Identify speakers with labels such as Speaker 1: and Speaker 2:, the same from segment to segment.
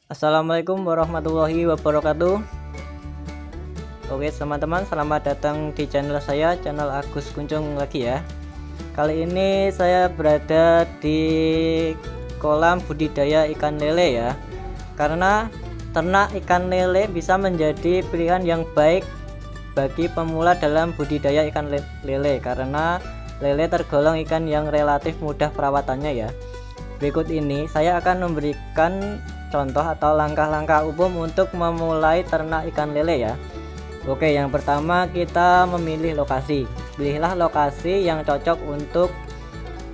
Speaker 1: Assalamualaikum warahmatullahi wabarakatuh. Oke teman-teman, selamat datang di channel saya, channel Agus Kuncung lagi ya. Kali ini saya berada di kolam budidaya ikan lele ya. Karena ternak ikan lele bisa menjadi pilihan yang baik bagi pemula dalam budidaya ikan lele, karena lele tergolong ikan yang relatif mudah perawatannya ya. Berikut ini saya akan memberikan contoh atau langkah-langkah umum untuk memulai ternak ikan lele ya. Oke, yang pertama kita memilih lokasi. Pilihlah lokasi yang cocok untuk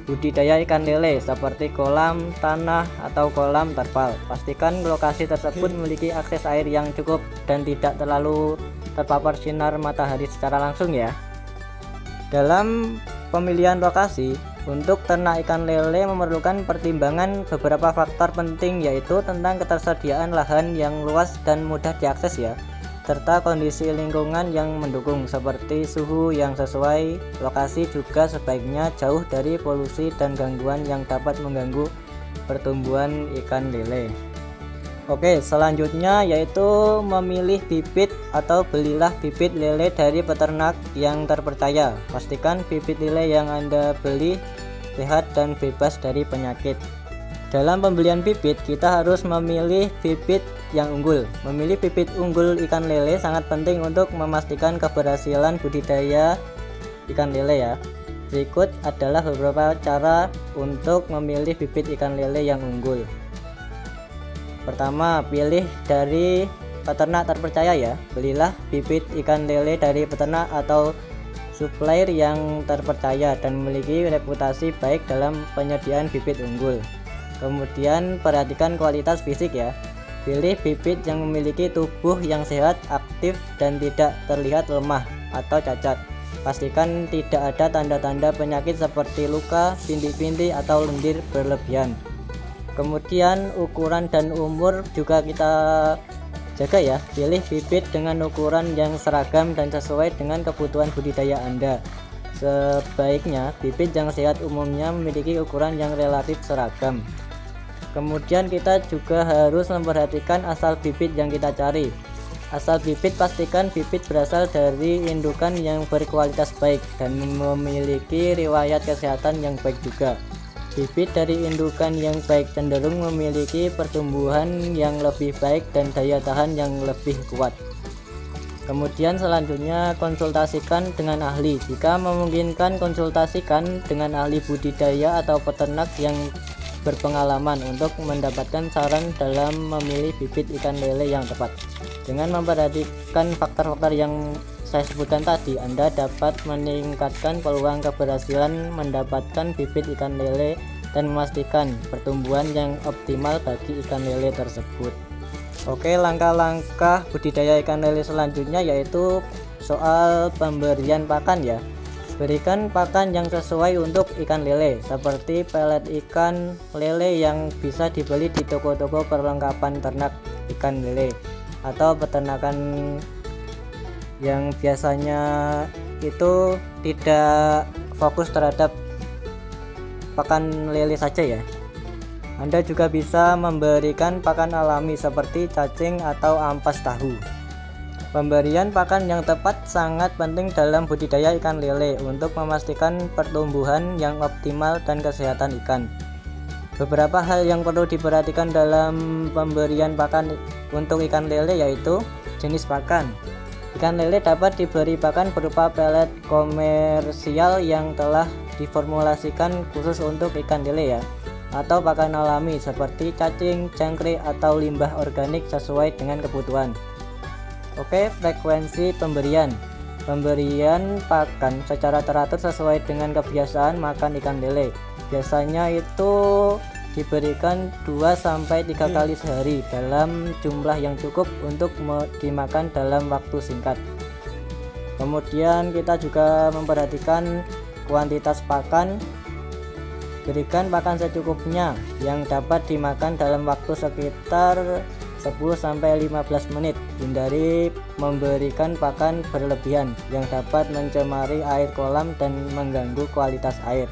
Speaker 1: budidaya ikan lele seperti kolam tanah atau kolam terpal. Pastikan lokasi tersebut memiliki akses air yang cukup dan tidak terlalu terpapar sinar matahari secara langsung ya. Dalam pemilihan lokasi untuk ternak ikan lele memerlukan pertimbangan beberapa faktor penting, yaitu tentang ketersediaan lahan yang luas dan mudah diakses ya, serta kondisi lingkungan yang mendukung seperti suhu yang sesuai. Lokasi juga sebaiknya jauh dari polusi dan gangguan yang dapat mengganggu pertumbuhan ikan lele. Oke, selanjutnya yaitu memilih bibit atau belilah bibit lele dari peternak yang terpercaya. Pastikan bibit lele yang Anda beli sehat dan bebas dari penyakit. Dalam pembelian bibit, kita harus memilih bibit yang unggul. Memilih bibit unggul ikan lele sangat penting untuk memastikan keberhasilan budidaya ikan lele ya. Berikut adalah beberapa cara untuk memilih bibit ikan lele yang unggul. Pertama, pilih dari peternak terpercaya ya. Belilah bibit ikan lele dari peternak atau supplier yang terpercaya dan memiliki reputasi baik dalam penyediaan bibit unggul. Kemudian perhatikan kualitas fisik ya. Pilih bibit yang memiliki tubuh yang sehat, aktif, dan tidak terlihat lemah atau cacat. Pastikan tidak ada tanda-tanda penyakit seperti luka, bintik-bintik, atau lendir berlebihan. Kemudian ukuran dan umur juga kita jaga ya. Pilih bibit dengan ukuran yang seragam dan sesuai dengan kebutuhan budidaya Anda. Sebaiknya bibit yang sehat umumnya memiliki ukuran yang relatif seragam. Kemudian kita juga harus memperhatikan asal bibit yang kita cari. Asal bibit, pastikan bibit berasal dari indukan yang berkualitas baik dan memiliki riwayat kesehatan yang baik juga. Bibit dari indukan yang baik cenderung memiliki pertumbuhan yang lebih baik dan daya tahan yang lebih kuat. Kemudian selanjutnya konsultasikan dengan ahli. Jika memungkinkan, konsultasikan dengan ahli budidaya atau peternak yang berpengalaman untuk mendapatkan saran dalam memilih bibit ikan lele yang tepat. Dengan memperhatikan faktor-faktor yang saya sebutkan tadi, Anda dapat meningkatkan peluang keberhasilan mendapatkan bibit ikan lele dan memastikan pertumbuhan yang optimal bagi ikan lele tersebut. Oke, langkah-langkah budidaya ikan lele selanjutnya yaitu soal pemberian pakan ya. Berikan pakan yang sesuai untuk ikan lele, seperti pelet ikan lele yang bisa dibeli di toko-toko perlengkapan ternak ikan lele atau peternakan yang biasanya itu tidak fokus terhadap pakan lele saja ya. Anda juga bisa memberikan pakan alami seperti cacing atau ampas tahu. Pemberian pakan yang tepat sangat penting dalam budidaya ikan lele untuk memastikan pertumbuhan yang optimal dan kesehatan ikan. Beberapa hal yang perlu diperhatikan dalam pemberian pakan untuk ikan lele yaitu jenis pakan. Ikan lele dapat diberi pakan berupa pelet komersial yang telah diformulasikan khusus untuk ikan lele ya, atau pakan alami seperti cacing, jangkrik, atau limbah organik sesuai dengan kebutuhan. Oke, frekuensi pemberian. Pemberian pakan secara teratur sesuai dengan kebiasaan makan ikan lele. Biasanya itu diberikan 2-3 kali sehari dalam jumlah yang cukup untuk dimakan dalam waktu singkat. Kemudian kita juga memperhatikan kuantitas pakan. Berikan pakan secukupnya yang dapat dimakan dalam waktu sekitar 10-15 menit. Hindari memberikan pakan berlebihan yang dapat mencemari air kolam dan mengganggu kualitas air.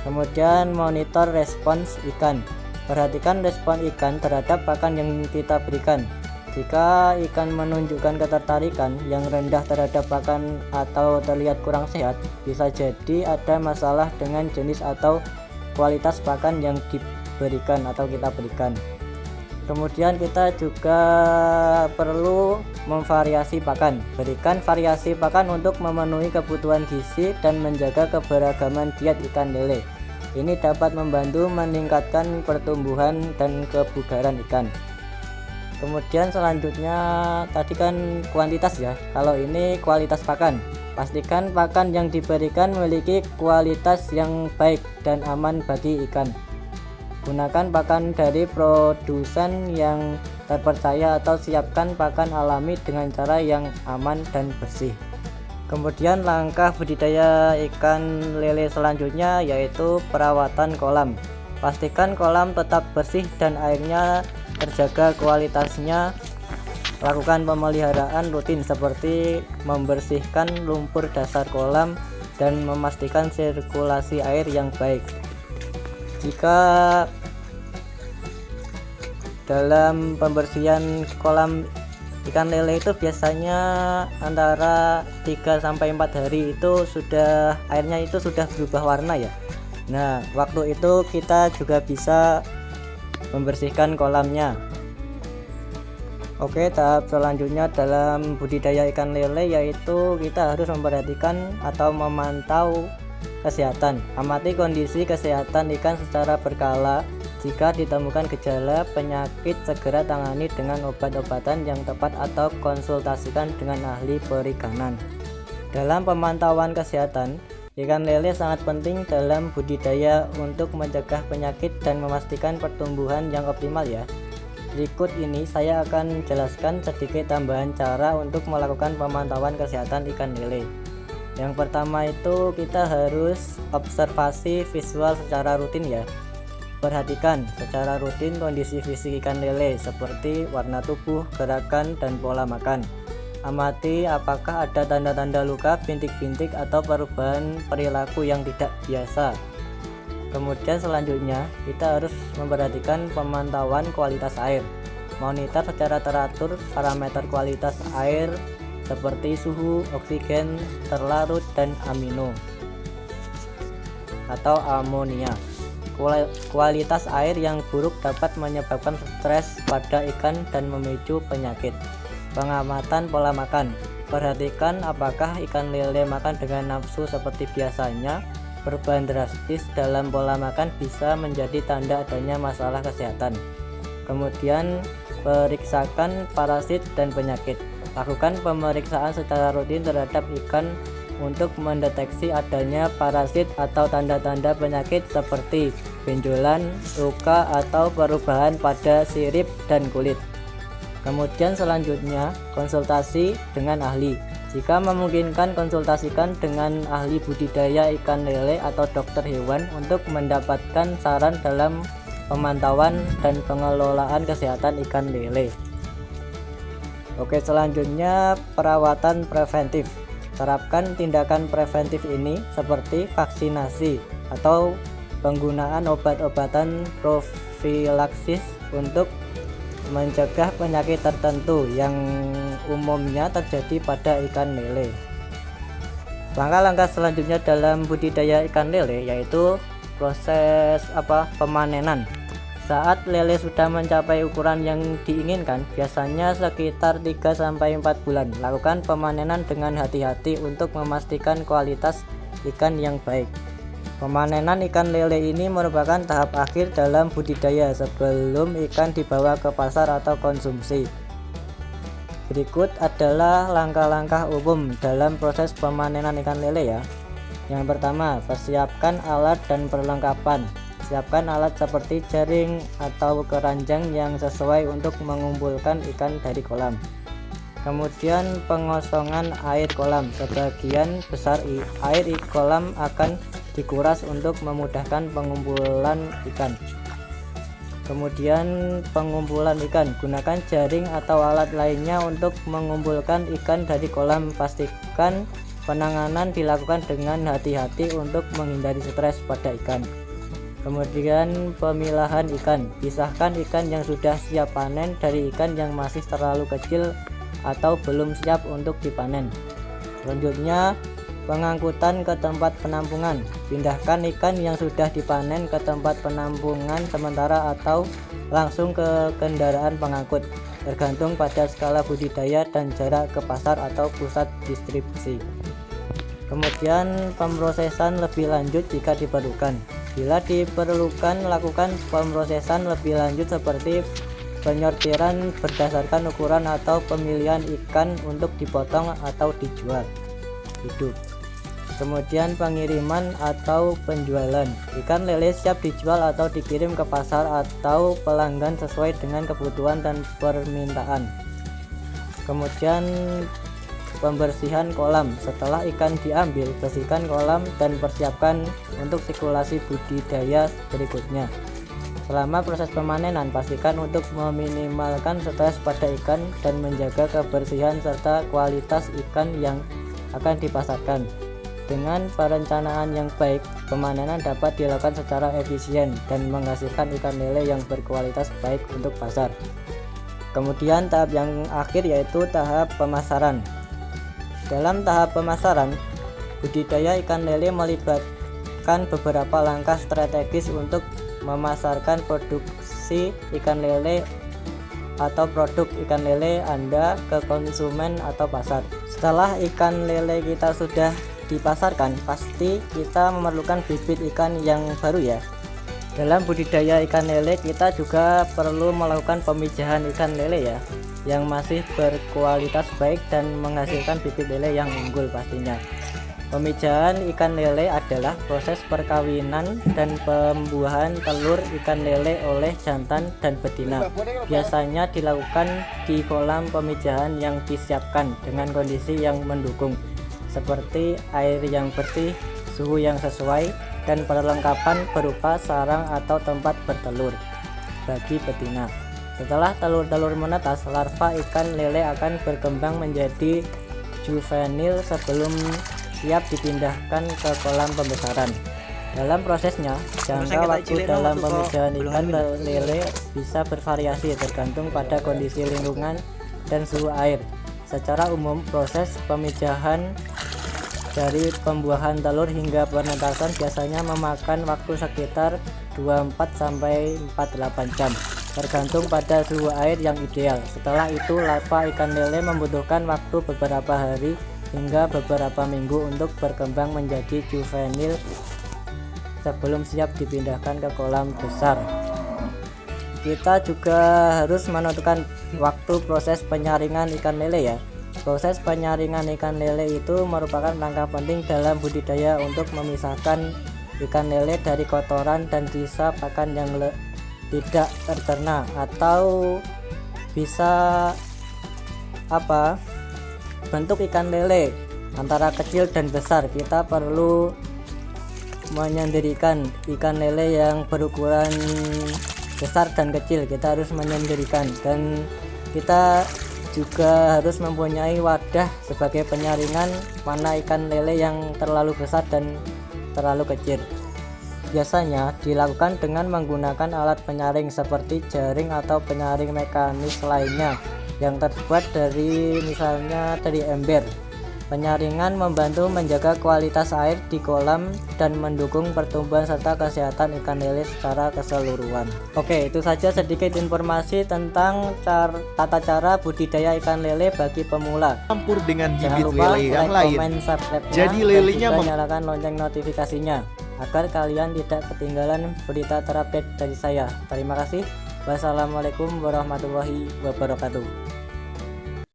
Speaker 1: Kemudian monitor respons ikan. Perhatikan respon ikan terhadap pakan yang kita berikan. Jika ikan menunjukkan ketertarikan yang rendah terhadap pakan atau terlihat kurang sehat, bisa jadi ada masalah dengan jenis atau kualitas pakan yang diberikan atau kita berikan. Kemudian kita juga perlu memvariasi pakan. Berikan variasi pakan untuk memenuhi kebutuhan gizi dan menjaga keberagaman diet ikan lele. Ini dapat membantu meningkatkan pertumbuhan dan kebugaran ikan. Kemudian selanjutnya tadi kan kuantitas ya, kalau ini kualitas pakan. Pastikan pakan yang diberikan memiliki kualitas yang baik dan aman bagi ikan. Gunakan pakan dari produsen yang terpercaya atau siapkan pakan alami dengan cara yang aman dan bersih. Kemudian langkah budidaya ikan lele selanjutnya yaitu perawatan kolam. Pastikan kolam tetap bersih dan airnya terjaga kualitasnya. Lakukan pemeliharaan rutin seperti membersihkan lumpur dasar kolam dan memastikan sirkulasi air yang baik. Jika dalam pembersihan kolam ikan lele itu biasanya antara 3-4 hari itu airnya itu sudah berubah warna ya. Nah, waktu itu kita juga bisa membersihkan kolamnya. Oke, tahap selanjutnya dalam budidaya ikan lele yaitu kita harus memperhatikan atau memantau kesehatan. Amati kondisi kesehatan ikan secara berkala. Jika ditemukan gejala penyakit, segera tangani dengan obat-obatan yang tepat atau konsultasikan dengan ahli perikanan. Dalam pemantauan kesehatan, ikan lele sangat penting dalam budidaya untuk mencegah penyakit dan memastikan pertumbuhan yang optimal ya. Berikut ini saya akan jelaskan sedikit tambahan cara untuk melakukan pemantauan kesehatan ikan lele. Yang pertama itu kita harus observasi visual secara rutin ya. Perhatikan secara rutin kondisi fisik ikan lele seperti warna tubuh, gerakan, dan pola makan. Amati apakah ada tanda-tanda luka, bintik-bintik, atau perubahan perilaku yang tidak biasa. Kemudian selanjutnya kita harus memperhatikan pemantauan kualitas air. Monitor secara teratur parameter kualitas air seperti suhu, oksigen terlarut, dan amino atau amonia. Kualitas air yang buruk dapat menyebabkan stres pada ikan dan memicu penyakit. Pengamatan pola makan. Perhatikan apakah ikan lele makan dengan nafsu seperti biasanya. Perubahan drastis dalam pola makan bisa menjadi tanda adanya masalah kesehatan. Kemudian periksakan parasit dan penyakit. Lakukan pemeriksaan secara rutin terhadap ikan untuk mendeteksi adanya parasit atau tanda-tanda penyakit seperti benjolan, luka, atau perubahan pada sirip dan kulit. Kemudian selanjutnya konsultasi dengan ahli. Jika memungkinkan, konsultasikan dengan ahli budidaya ikan lele atau dokter hewan untuk mendapatkan saran dalam pemantauan dan pengelolaan kesehatan ikan lele. Oke, selanjutnya perawatan preventif. Terapkan tindakan preventif ini seperti vaksinasi atau penggunaan obat-obatan profilaksis untuk mencegah penyakit tertentu yang umumnya terjadi pada ikan lele. Langkah-langkah selanjutnya dalam budidaya ikan lele yaitu proses pemanenan. Saat lele sudah mencapai ukuran yang diinginkan, biasanya sekitar 3-4 bulan. Lakukan pemanenan dengan hati-hati untuk memastikan kualitas ikan yang baik. Pemanenan ikan lele ini merupakan tahap akhir dalam budidaya sebelum ikan dibawa ke pasar atau konsumsi. Berikut adalah langkah-langkah umum dalam proses pemanenan ikan lele ya. Yang pertama, persiapkan alat dan perlengkapan. Siapkan alat seperti jaring atau keranjang yang sesuai untuk mengumpulkan ikan dari kolam. Kemudian pengosongan air kolam. Sebagian besar air kolam akan dikuras untuk memudahkan pengumpulan ikan. Kemudian pengumpulan ikan. Gunakan jaring atau alat lainnya untuk mengumpulkan ikan dari kolam. Pastikan penanganan dilakukan dengan hati-hati untuk menghindari stres pada ikan. Kemudian pemilahan ikan. Pisahkan ikan yang sudah siap panen dari ikan yang masih terlalu kecil atau belum siap untuk dipanen. Selanjutnya, pengangkutan ke tempat penampungan. Pindahkan ikan yang sudah dipanen ke tempat penampungan sementara atau langsung ke kendaraan pengangkut, tergantung pada skala budidaya dan jarak ke pasar atau pusat distribusi. Kemudian pemrosesan lebih lanjut jika diperlukan. Bila diperlukan, lakukan pemrosesan lebih lanjut seperti penyortiran berdasarkan ukuran atau pemilihan ikan untuk dipotong atau dijual hidup. Kemudian pengiriman atau penjualan. Ikan lele siap dijual atau dikirim ke pasar atau pelanggan sesuai dengan kebutuhan dan permintaan. Kemudian pembersihan kolam. Setelah ikan diambil, bersihkan kolam dan persiapkan untuk sirkulasi budidaya berikutnya. Selama proses pemanenan, pastikan untuk meminimalkan stres pada ikan dan menjaga kebersihan serta kualitas ikan yang akan dipasarkan. Dengan perencanaan yang baik, pemanenan dapat dilakukan secara efisien dan menghasilkan ikan lele yang berkualitas baik untuk pasar. Kemudian tahap yang akhir yaitu tahap pemasaran. Dalam tahap pemasaran, budidaya ikan lele melibatkan beberapa langkah strategis untuk memasarkan produksi ikan lele atau produk ikan lele Anda ke konsumen atau pasar. Setelah ikan lele kita sudah dipasarkan, pasti kita memerlukan bibit ikan yang baru ya. Dalam budidaya ikan lele kita juga perlu melakukan pemijahan ikan lele ya, yang masih berkualitas baik dan menghasilkan bibit lele yang unggul pastinya. Pemijahan ikan lele adalah proses perkawinan dan pembuahan telur ikan lele oleh jantan dan betina. Biasanya dilakukan di kolam pemijahan yang disiapkan dengan kondisi yang mendukung, seperti air yang bersih, suhu yang sesuai, dan perlengkapan berupa sarang atau tempat bertelur bagi betina. Setelah telur-telur menetas, larva ikan lele akan berkembang menjadi juvenil sebelum siap dipindahkan ke kolam pembesaran. Dalam prosesnya, jangka waktu dalam pemijahan ikan lele bisa bervariasi tergantung pada kondisi lingkungan dan suhu air. Secara umum, proses pemijahan dari pembuahan telur hingga penetasan biasanya memakan waktu sekitar 24-48 jam, tergantung pada suhu air yang ideal. Setelah itu, larva ikan lele membutuhkan waktu beberapa hari hingga beberapa minggu untuk berkembang menjadi juvenil sebelum siap dipindahkan ke kolam besar. Kita juga harus menentukan waktu proses penyaringan ikan lele ya. Proses penyaringan ikan lele itu merupakan langkah penting dalam budidaya untuk memisahkan ikan lele dari kotoran dan sisa pakan yang tidak tercerna atau bisa bentuk ikan lele antara kecil dan besar. Kita perlu menyendirikan ikan lele yang berukuran besar dan kecil. Kita harus menyendirikan, dan kita juga harus mempunyai wadah sebagai penyaringan mana ikan lele yang terlalu besar dan terlalu kecil. Biasanya dilakukan dengan menggunakan alat penyaring seperti jaring atau penyaring mekanis lainnya yang terbuat dari misalnya dari ember. Penyaringan membantu menjaga kualitas air di kolam dan mendukung pertumbuhan serta kesehatan ikan lele secara keseluruhan. Oke, itu saja sedikit informasi tentang tata cara budidaya ikan lele bagi pemula.
Speaker 2: Campur dengan
Speaker 1: Jangan
Speaker 2: bibit
Speaker 1: lupa
Speaker 2: lele yang
Speaker 1: like,
Speaker 2: lain.
Speaker 1: komen, subscribe-nya,
Speaker 2: Jadi
Speaker 1: dan
Speaker 2: lelenya
Speaker 1: juga nyalakan lonceng notifikasinya agar kalian tidak ketinggalan berita terupdate dari saya. Terima kasih. Wassalamualaikum warahmatullahi wabarakatuh.